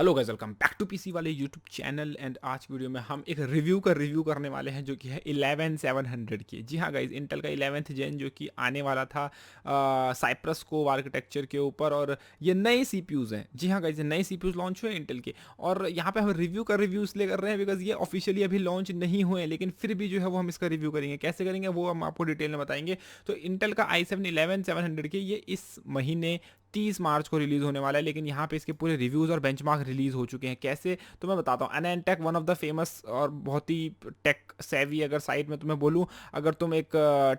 Hello guys, welcome back to PC वाले YouTube channel. And आज की वीडियो में हम एक रिव्यू का रिव्यू करने वाले हैं जो कि है 11700 की। जी हाँ गाइस, इंटेल का 11th जेन जो कि आने वाला था साइप्रस कोव आर्किटेक्चर के ऊपर, और ये नए सीपीयूज हैं। जी हाँ गाइस, ये नए सीपीयूज लॉन्च हुए इंटेल के, और यहाँ पे हम रिव्यू का रिव्यू इसलिए कर रहे हैं बिकॉज ये ऑफिशियली अभी लॉन्च नहीं हुए हैं, लेकिन फिर भी जो है वो हम इसका रिव्यू करेंगे। कैसे करेंगे वो हम आपको डिटेल में बताएंगे। तो इंटेल का i7 11700 के ये इस महीने 30 मार्च को रिलीज होने वाला है, लेकिन यहाँ पे इसके पूरे रिव्यूज और बेंचमार्क रिलीज हो चुके हैं। कैसे तो मैं बताता हूँ। एनानटेक वन ऑफ द फेमस और बहुत ही टेक सेवी अगर साइट में तुम्हें बोलूँ, अगर तुम एक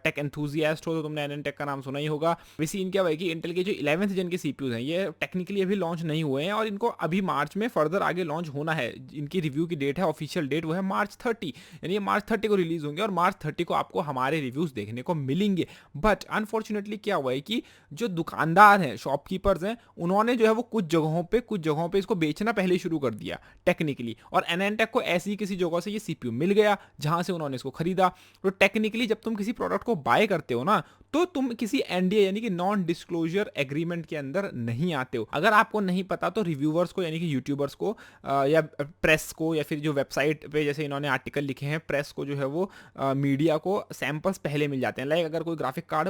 टेक एंथुजियास्ट हो तो तुमने एनानटेक का नाम सुना ही होगा। वैसे इनका है कि इंटेल के जो 11th जेन के सीपीयूज हैं ये टेक्निकली अभी लॉन्च नहीं हुए हैं, और इनको अभी मार्च में फर्दर आगे लॉन्च होना है। इनकी रिव्यू की डेट है, ऑफिशियल डेट वो है मार्च 30, यानी ये मार्च 30 को रिलीज होंगे और मार्च 30 को आपको हमारे रिव्यूज देखने को मिलेंगे। बट अनफॉर्चुनेटली क्या हुआ है कि जो दुकानदार हैं, शॉपकीपर्स हैं, उन्होंने जो है वो कुछ जगहों पे इसको बेचना पहले शुरू कर दिया टेक्निकली। और एनानटेक को ऐसी किसी जगह से ये सीपीयू मिल गया जहां से उन्होंने इसको खरीदा। तो टेक्निकली जब तुम किसी प्रोडक्ट को बाय करते हो ना, तो तुम किसी एनडीए यानी कि नॉन डिस्क्लोजर एग्रीमेंट के अंदर नहीं आते हो। अगर आपको नहीं पता तो रिव्यूवर्स को यानी कि यूट्यूबर्स को या प्रेस को, या फिर जो वेबसाइट पे जैसे इन्होंने आर्टिकल लिखे हैं, प्रेस को जो है वो मीडिया को सैंपल्स पहले मिल जाते हैं। लाइक अगर कोई ग्राफिक कार्ड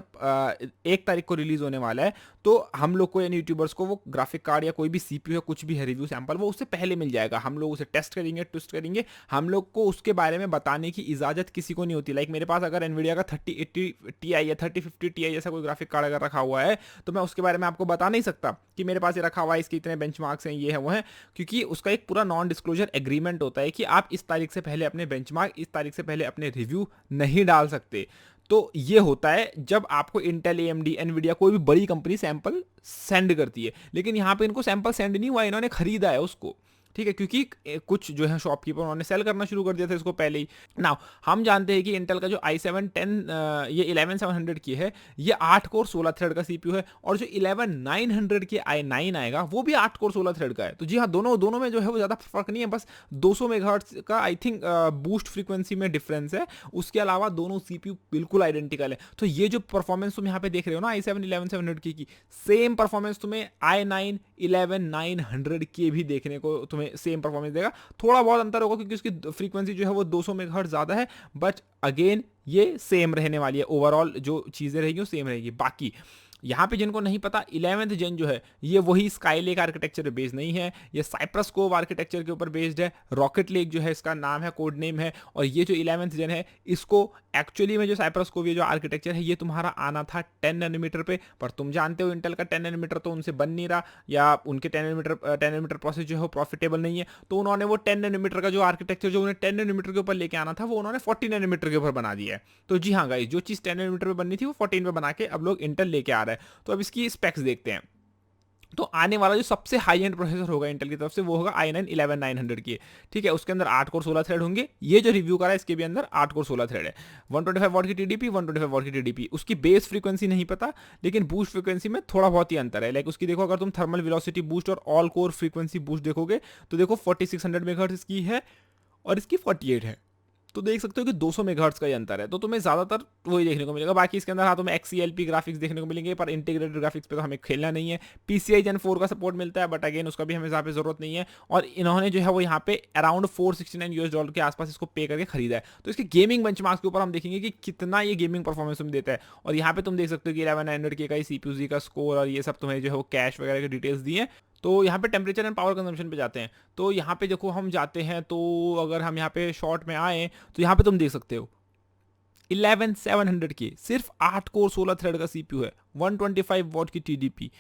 1 तारीख को रिलीज होने वाला है, तो हम लोग को यानी यूट्यूबर्स को वो ग्राफिक कार्ड या कोई भी सीपीयू है, कुछ भी है रिव्यू सैंपल, वो उससे पहले मिल जाएगा। हम लोग उसे टेस्ट करेंगे। हम लोग को उसके बारे में बताने की इजाजत किसी को नहीं होती। लाइक मेरे पास अगर एनवीडिया का 3080 Ti या 3050 Ti जैसा कोई ग्राफिक कार्ड अगर रखा हुआ है, तो मैं उसके बारे में आपको बता नहीं सकता कि मेरे पास ये रखा हुआ है, इसके इतने बेंचमार्क्स हैं, ये है वो है, क्योंकि उसका एक पूरा नॉन डिस्क्लोजर एग्रीमेंट होता है कि आप इस तारीख से पहले अपने बेंचमार्क, इस तारीख से पहले अपने रिव्यू नहीं डाल सकते। तो ये होता है जब आपको इंटेल, एएमडी, एनवीडिया, कोई भी बड़ी कंपनी सैंपल सेंड करती है। लेकिन यहाँ पे इनको सैंपल सेंड नहीं हुआ, इन्होंने खरीदा है उसको, ठीक है, क्योंकि कुछ जो है शॉपकीपर उन्होंने सेल करना शुरू कर दिया था इसको पहले ही। नाउ हम जानते हैं कि इंटेल का जो i7-10 ये 11700 की है, ये 8 कोर 16 थ्रेड का सीपीयू है, और जो 11900 की i9 आएगा वो भी 8 कोर 16 थ्रेड का है। तो जी हाँ, दोनों में जो है वो ज़्यादा फर्क नहीं है, बस 200 मेगाहर्ट्ज का आई थिंक बूस्ट फ्रीक्वेंसी में डिफरेंस है। उसके अलावा दोनों सीपीयू बिल्कुल आइडेंटिकल है। तो ये जो परफॉर्मेंस तुम यहाँ पे देख रहे हो ना i7-11700 की सेम परफॉर्मेंस तुम्हें i9-11900 के भी देखने को तुम्हें सेम परफॉर्मेंस देगा। थोड़ा बहुत अंतर होगा क्योंकि उसकी फ्रीक्वेंसी जो है वो 200 मेगाहर्ट्ज ज्यादा है, बट अगेन ये सेम रहने वाली है। ओवरऑल जो चीजें रहेगी वो सेम रहेगी। बाकी यहाँ पे जिनको नहीं पता, 11th जेन जो है ये वही स्काईलेक आर्किटेक्चर पे बेस्ड नहीं है, ये साइप्रस कोव आर्किटेक्चर के ऊपर बेस्ड है। रॉकेट लेक जो है इसका नाम है, कोड नेम है। और ये जो 11th जेन है, इसको एक्चुअली में जो साइप्रस कोव ये जो आर्किटेक्चर है, ये तुम्हारा आना था 10 नैनोमीटर पे, पर तुम जानते हो इंटेल का 10 नैनोमीटर तो उनसे बन नहीं रहा, या उनके 10 नैनोमीटर प्रोसेस जो है वो प्रॉफिटेबल नहीं है। तो उन्होंने वो 10 नैनोमीटर का जो आर्किटेक्चर जो उन्हें 10 नैनोमीटर के ऊपर लेके आना था, वो उन्होंने 40 नैनोमीटर के ऊपर बना दिया है। तो जी हाँ गाइस, जो चीज़ 10 नैनोमीटर पे बननी थी वो 14 पे बना के अब लोग इंटेल लेके आ रहा है। तो अब इसकी स्पेक्स देखते हैं। तो आने वाला जो सबसे हाई एंड प्रोसेसर होगा इंटेल की तरफ से वो होगा i9-11900 की, ठीक है। उसके अंदर 8 कोर 16 थ्रेड होंगे। ये जो रिव्यू करा है इसके भी अंदर 8 कोर 16 थ्रेड है। 125 वॉट की टीडीपी, 125 वॉट की टीडीपी। उसकी बेस फ्रीक्वेंसी नहीं पता, लेकिन बूस्ट फ्रीक्वेंसी में थोड़ा बहुत ही अंतर है। लाइक उसकी देखो, अगर तुम थर्मल वेलोसिटी बूस्ट और ऑल कोर फ्रीक्वेंसी बूस्ट देखोगे तो देखो 4600 मेगाहर्ट्ज इसकी है और इसकी 48 है। तो देख सकते हो कि 200 मेगाहर्ट्ज का ही अंतर है। तो तुम्हें ज़्यादातर वही देखने को मिलेगा। बाकी इसके अंदर हाँ तुम्हें XCLP ग्राफिक्स देखने को मिलेंगे, पर इंटीग्रेटेड ग्राफिक्स पे तो हमें खेलना नहीं है। PCI Gen 4 का सपोर्ट मिलता है, बट अगेन उसका भी हमें यहाँ पे ज़रूरत नहीं है। और इन्होंने जो है वो यहाँ पे अराउंड $469 के आसपास इसको पे करके खरीदा है। तो इसके गेमिंग बेंचमार्क्स के ऊपर हम देखेंगे कि कितना ये गेमिंग परफॉर्मेंस तुम्हें देता है। और यहाँ पे तुम देख सकते हो कि 1100 के का CPU का स्कोर और ये सब तुम्हें जो है वो कैश वगैरह की डिटेल्स दी है। तो यहाँ पे टेम्परेचर एंड पावर कंजम्पशन पे जाते हैं। तो यहाँ पे देखो हम जाते हैं, तो अगर हम यहाँ पे शॉर्ट में आए तो यहाँ पे तुम देख सकते हो 11700 की सिर्फ 8 कोर 16 थ्रेड का सीपीयू है, 125 वॉट की टीडीपी।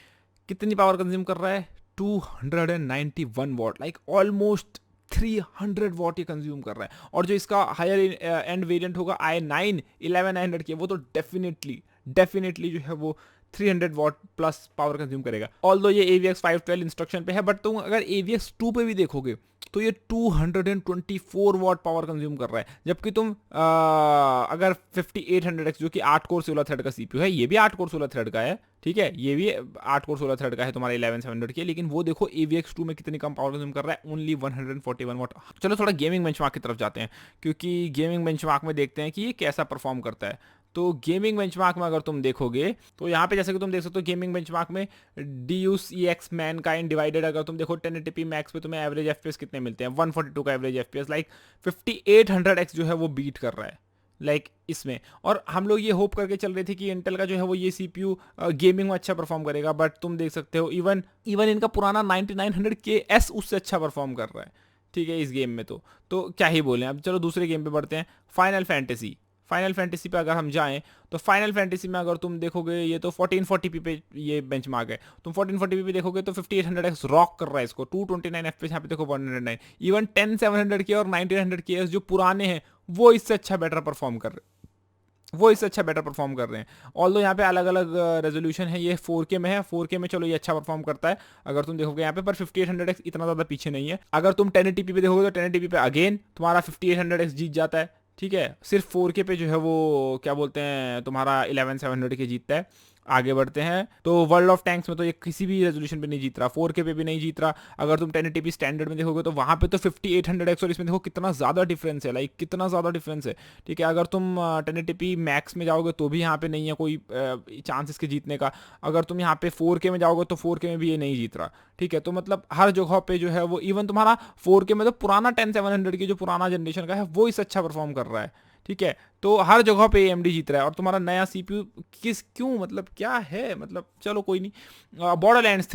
कितनी पावर कंज्यूम कर रहा है? 291 वॉट, लाइक ऑलमोस्ट 300 वॉट ये कंज्यूम कर रहा है। और जो इसका हायर एंड वेरिएंट होगा i9-11900 की, वो तो डेफिनेटली जो है वो 300 वॉट प्लस पावर कंज्यूम करेगा। ऑल्दो ये AVX 512 इंस्ट्रक्शन पे है, बट तुम अगर AVX 2 पे भी देखोगे तो ये 224 वॉट पावर कंज्यूम कर रहा है। जबकि तुम अगर 5800X जो कि 8 कोर 16 थ्रेड का सीपीयू है, ये भी 8 कोर 16 थ्रेड का है, ठीक है, ये भी 8 कोर 16 थ्रेड का है तुम्हारा 11700 के, लेकिन वो देखो AVX 2 में कितनी कम पावर कंज्यूम कर रहा है, ओनली 141 वॉट। चलो थोड़ा गेमिंग बेंचमार्क की तरफ जाते हैं, क्योंकि गेमिंग बेंचमार्क में देखते हैं कि ये कैसा परफॉर्म करता है। तो गेमिंग बेंचमार्क में अगर तुम देखोगे तो यहाँ पे जैसे कि तुम देख सकते हो गेमिंग बेंचमार्क में Deus Ex Mankind डिवाइडेड अगर तुम देखो 1080p मैक्स पे तुम्हें एवरेज एफपीएस कितने मिलते हैं, 142 का एवरेज एफपीएस, लाइक 5800x जो है वो बीट कर रहा है इसमें। और हम लोग ये होप करके चल रहे थे कि इंटेल का जो है वो ये सीपीयू गेमिंग में अच्छा परफॉर्म करेगा, बट तुम देख सकते हो इवन इनका पुराना 9900KS उससे अच्छा परफॉर्म कर रहा है, ठीक है, इस गेम में। तो क्या ही बोलें। अब चलो दूसरे गेम पे बढ़ते हैं, फाइनल फैंटेसी पे अगर हम जाएं तो फाइनल फैंटेसी में अगर तुम देखोगे ये तो 1440p पे ये बेंचमार्क है, तुम 1440p पे देखोगे तो 5800x रॉक कर रहा है इसको, 229 एफपीएस यहाँ पे देखो 109, इवन 10700K और 1900KS जो पुराने हैं वो इससे अच्छा बेटर परफॉर्म कर रहे हैं। ऑल्दो यहाँ पे अलग अलग रेजोल्यूशन है, ये 4K में है, 4K में चलो ये अच्छा परफॉर्म करता है अगर तुम देखोगे यहाँ पे, पर 5800x इतना ज़्यादा पीछे नहीं है। अगर तुम 1080p पे देखोगे तो 1080p पे अगेन तुम्हारा 5800x जीत जाता है, ठीक है। सिर्फ 4K पे जो है वो क्या बोलते हैं तुम्हारा 11700K जीतता है। आगे बढ़ते हैं तो वर्ल्ड ऑफ टैंक्स में तो ये किसी भी रेजोल्यूशन पे नहीं जीत रहा, 4K पे भी नहीं जीत रहा। अगर तुम 1080p स्टैंडर्ड में देखोगे तो वहाँ पे तो 5800x, और इसमें देखो कितना ज़्यादा डिफरेंस है, कितना ज़्यादा डिफरेंस है, ठीक है। अगर तुम 1080p मैक्स में जाओगे तो भी यहाँ पे नहीं है कोई चांस इसके जीतने का। अगर तुम यहाँ पे 4K में जाओगे तो 4K में भी ये नहीं जीत रहा, ठीक है। तो मतलब हर जगह पे जो है वो इवन तुम्हारा 4K में तो पुराना 10700 की जो पुराना जनरेशन का है वो इससे अच्छा परफॉर्म कर रहा है, ठीक है। तो हर जगह पे AMD जीत रहा है, और तुम्हारा नया सीपीयू क्यों मतलब क्या है, मतलब चलो कोई नहीं। बॉर्डरलैंड्स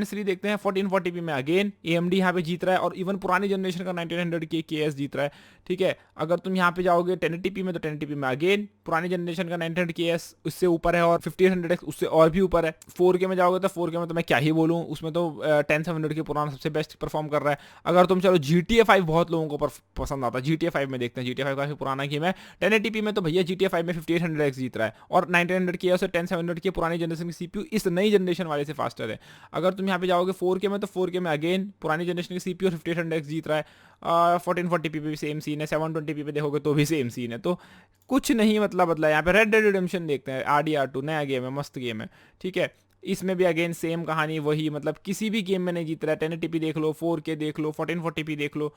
3 देखते हैं 1440p में अगेन AMD यहाँ पे जीत रहा है, और इवन पुरानी जनरेशन का 1900KS जीत रहा है, ठीक है। अगर तुम यहाँ पे जाओगे 1080p में तो 1080p में अगेन पुरानी जनरेशन का 900KS उससे ऊपर है, और 5800X उससे और भी ऊपर है। 4K में जाओगे तो 4K में तो मैं क्या ही बोलूँ, उसमें तो 10700 के पुराना सबसे बेस्ट परफॉर्म कर रहा है। अगर तुम चलो GTA 5 बहुत लोगों को पसंद आता है, GTA 5 में देखते हैं, GTA 5 काफी पुराना गेम है। 1080p में तो भैया GTA 5 में 5800x जीत रहा है, और 1900K और 10700 की पुरानी जनरेशन की सीपीयू इस नई जनरेशन वाले से फास्टर है। अगर तुम यहाँ पे जाओगे 4K में तो 4K में अगेन पुरानी जनरेशन की सीपीयू 5800x जीत रहा है। 1440p पे भी सेम सीन है, 720p पे देखोगे तो भी सेम सीन है। तो कुछ नहीं मतलब बदला। यहाँ पे रेड डेड रिडेम्पशन देखते हैं, RDR2 नया गेम है, मस्त गेम है, ठीक है। इसमें भी अगेन सेम कहानी वही, मतलब किसी भी गेम में नहीं जीत रहा है। 1080p देख लो, 4K देख लो, 1440p देख लो,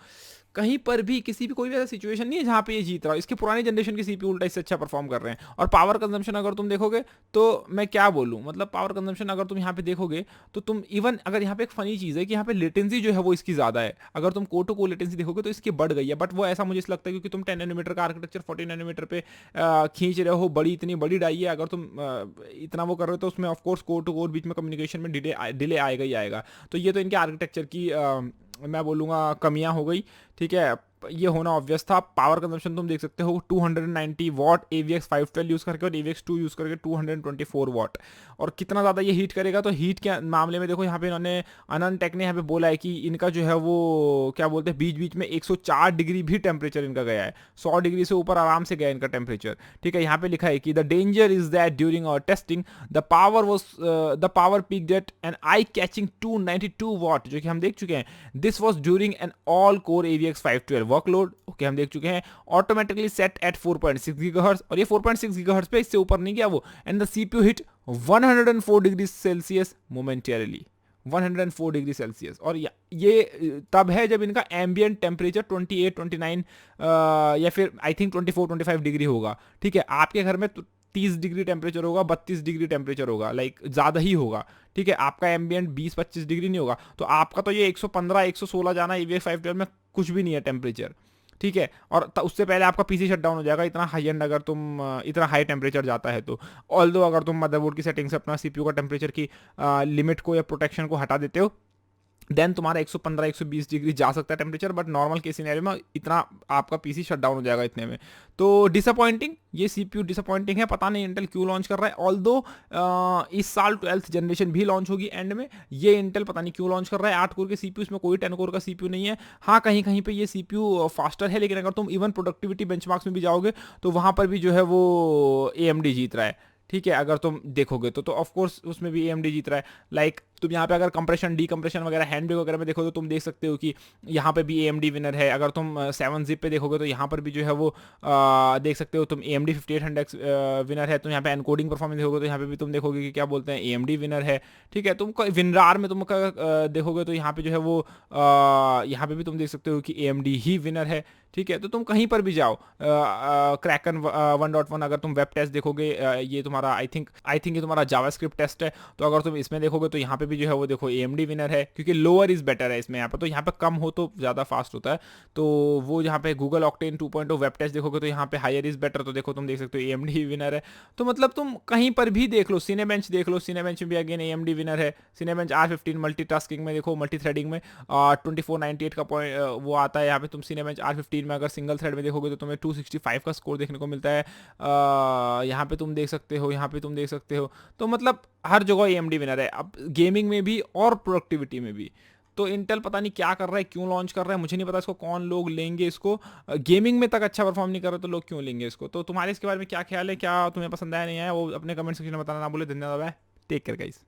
कहीं पर भी किसी भी कोई भी ऐसा सिचुएशन नहीं है जहाँ पे ये जीत रहा हो। इसके पुरानी जनरेशन की सीपीयू उल्टा इससे अच्छा परफॉर्म कर रहे हैं। और पावर कंजम्पशन अगर तुम देखोगे तो मैं क्या बोलूँ, मतलब पावर कंजम्पशन अगर तुम यहाँ पे देखोगे तो तुम इवन अगर यहाँ पे एक फनी चीज़ है कि यहाँ पे लेटेंसी जो है वो इसकी ज़्यादा है। अगर तुम कोर टू कोर लेटेंसी देखोगे तो इसकी बढ़ गई है, बट वो ऐसा मुझे लगता है क्योंकि तुम 10 नैनोमीटर का आर्किटेक्चर 40 नैनोमीटर पे खींच रहे हो, इतनी बड़ी डाई है। अगर तुम इतना वो कर रहे हो तो उसमें ऑफकोर्स कोर टू कोर बीच में कम्युनिकेशन में डिले आएगा ही आएगा। तो ये तो इनके आर्किटेक्चर की मैं बोलूँगा कमियां हो गई, ठीक है। ये होना ऑब्वियस था। पावर कंजम्पशन तुम देख सकते हो 290 वॉट AVX 512 यूज़ करके, और AVX 2 यूज़ करके 224 वॉट। और कितना ज़्यादा ये हीट करेगा, तो हीट के मामले में देखो यहाँ पे इन्होंने अनंत टेक ने यहाँ पे बोला है कि इनका जो है वो क्या बोलते हैं बीच बीच में 104 डिग्री भी टेम्परेचर इनका गया है, 100 डिग्री से ऊपर आराम से गया इनका टेम्परेचर, ठीक है। यहाँ पे लिखा है कि the danger is that during our testing the power peak at an eye catching 292 watt, जो कि हम देख चुके हैं। This was during an all core AVX 512 workload, okay हम देख चुके हैं। ऑटोमेटिकली सेट एट 4.6 गीगाहर्ट्ज, और ये 4.6 गीगाहर्ट्ज पे इससे ऊपर नहीं गया वो। And the CPU hit 104 degree Celsius momentarily, 104 degree Celsius. और ये तब है जब इनका एम्बियंट टेम्परेचर 28 29 या फिर आई थिंक 24 25 डिग्री होगा, ठीक है। आपके घर में 30 डिग्री टेम्परेचर होगा, 32 डिग्री टेम्परेचर होगा, लाइक ज़्यादा ही होगा, ठीक है। आपका एम्बियंट 20-25 डिग्री नहीं होगा। तो आपका तो ये 115 116 जाना AVX 512 में कुछ भी नहीं है टेम्परेचर, ठीक है। और उससे पहले आपका PC शट डाउन हो जाएगा, इतना हाई एंड अगर तुम इतना हाई टेम्परेचर जाता है तो। ऑल्दो अगर तुम मदरबोर्ड की सेटिंग से अपना CPU का टेम्परेचर की लिमिट को या प्रोटेक्शन को हटा देते हो, देन तुम्हारा 115 120 डिग्री जा सकता है temperature, but normal case scenario में इतना आपका PC शट डाउन हो जाएगा इतने में। तो डिसअपॉइंटिंग, ये CPU डिसअपॉइंटिंग है। पता नहीं इंटेल क्यों लॉन्च कर रहा है। ऑल्दो इस साल 12th जनरेशन भी लॉन्च होगी एंड में, ये इंटेल पता नहीं क्यों लॉन्च कर रहा है 8 कोर के CPU, इसमें कोई 10 कोर का CPU नहीं है। हाँ कहीं कहीं पे ये CPU फास्टर है, लेकिन अगर तुम इवन प्रोडक्टिविटी बेंचमार्क्स में भी जाओगे तो वहाँ पर भी जो है वो AMD जीत रहा है, ठीक है। अगर तुम देखोगे तो ऑफ कोर्स उसमें भी AMD जीत रहा है। लाइक तुम यहाँ पे अगर कंप्रेशन डीकंप्रेशन वगैरह हैंडब्रेक वगैरह में देखो तो तुम देख सकते हो कि यहाँ पे भी AMD विनर है। अगर तुम 7 zip पे देखोगे तो यहाँ पर भी जो है वो देख सकते हो तुम AMD 5800X विनर है। तो यहाँ पे एनकोडिंग परफॉर्मेंस देखोगे तो यहाँ पे भी तुम देखोगे कि क्या बोलते हैं AMD विनर है। ठीक है, तुम विनरार में तुम देखोगे तो यहाँ पे जो है वो यहाँ पे भी तुम देख सकते हो कि AMD ही विनर है। ठीक है, तो तुम कहीं पर भी जाओ, क्रैकन 1.1 अगर तुम वेब टेस्ट देखोगे, ये तुम्हारा आई थिंक ये तुम्हारा जावास्क्रिप्ट टेस्ट है, तो अगर तुम इसमें देखोगे तो यहाँ पे भी जो है वो देखो AMD विनर है, क्योंकि लोअर इज बेटर है इसमें। यहाँ पे तो यहाँ पे कम हो तो ज़्यादा फास्ट होता है, तो वो यहाँ पे गूगल ऑक्टेन 2.0 वेब टेस्ट देखोगे तो यहाँ पे हायर इज बेटर, तो देखो तुम देख सकते हो AMD विनर है। तो मतलब तुम कहीं पर भी देख लो, सिनेबेंच देख लो, सिनेबेंच में भी अगेन AMD विनर है। सिनेबेंच R15 मल्टीटास्किंग में देखो, मल्टी थ्रेडिंग में 2498 का पॉइंट वो आता है। यहाँ पे तुम सिनेबेंच R15 में अगर सिंगल थ्रेड में देखोगे तो तुम्हें 265 का स्कोर देखने को मिलता है। यहाँ पे तुम देख सकते हो, यहाँ पे तुम देख सकते हो, तो मतलब हर जगह AMD विनर है, अब गेमिंग में भी और प्रोडक्टिविटी में भी। तो इंटेल पता नहीं क्या कर रहा है, क्यों लॉन्च कर रहा है, मुझे नहीं पता इसको कौन लोग लेंगे। इसको गेमिंग में तक अच्छा परफॉर्म नहीं कर रहे तो लोग क्यों लेंगे इसको। तो तुम्हारे इसके बारे में क्या ख्याल है, क्या तुम्हें पसंद आया नहीं आया, वो अपने कमेंट सेक्शन में बताना ना भूले। धन्यवाद, टेक केयर गाइस।